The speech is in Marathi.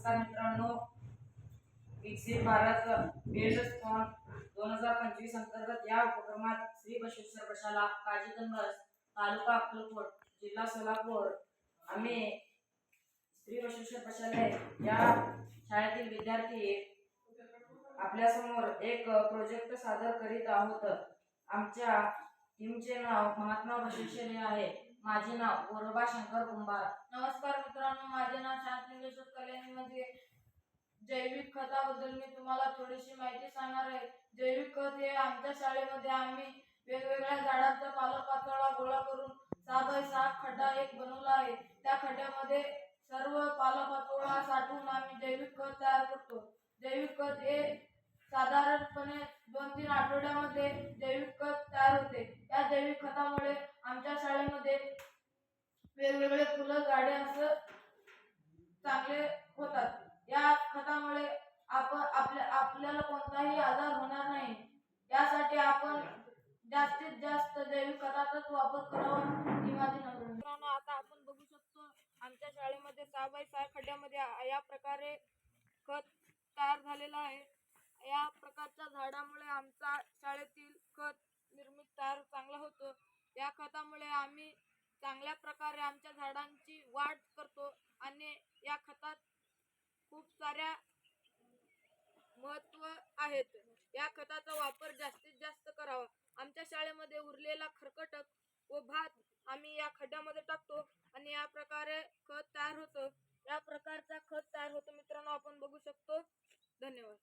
नमस्कार मित्रांनो, विकसित भारत फील्ड स्पॉन 2025 अंतर्गत या उपक्रमात श्री बसवेश्वर प्रशाला काजीगंज तालुका अक्कलकोट जिल्हा सोलापूर आम्ही श्री बसवेश्वर प्रशाले या शाळेतील विद्यार्थी आपल्या समोर एक प्रोजेक्ट सादर करीत आहोत। आमच्या टीमचे नाव महात्मा बसवेश्वर हे आहे। माझे नाव गोरोबा शंकर कुंभार। नमस्कार मित्रांनो, माझे नाव शांतलिंगेश्वर कल्याणी। मध्ये जैविक खताबद्दल मी तुम्हाला थोडीशी माहिती सांगणार आहे। जैविक खत हे आमच्या शाळेमध्ये आम्ही वेगवेगळ्या झाडांचा पालापाचोळा गोळा करून 6x6 खड्डा एक बनवला आहे। त्या खड्ड्यामध्ये सर्व पालापाचोळा साठवून आम्ही जैविक खत तयार करतो। जैविक खत हे साधारणपणे 2-3 आठवड्यामध्ये जैविक खत तयार होते। या जैविक खतामुळे आमच्या शाळेमध्ये वेगवेगळे फुलं झाडे असं चांगले होतात। या खतामुळे आपल्याला कोणताही आजार होणार नाही। यासाठी आपण जास्तीत जास्त जैविक खताचाच वापर करावा ही माझी विनंती आहे। आता आपण बघू शकतो आमच्या शाळेमध्ये 6x6 खड्ड्यामध्ये या प्रकारे खत तयार झालेलं आहे। या प्रकारच्या झाडामुळे आमच्या शाळेतील खत निर्मित तयार चांगला होतो। या खतामुळे आम्ही चांगल्या प्रकारे आमच्या झाडांची वाढ करतो आणि या खतात खूप साऱ्या महत्त्व आहेत। या खताचा वापर जास्तीत जास्त करावा। आमच्या शाळेमध्ये उरलेला खरकट व भात आम्ही या खड्ड्यामध्ये टाकतो आणि या प्रकारे खत तयार होतं। या प्रकारचा खत तयार होतं मित्रांनो, आपण बघू शकतो। धन्यवाद।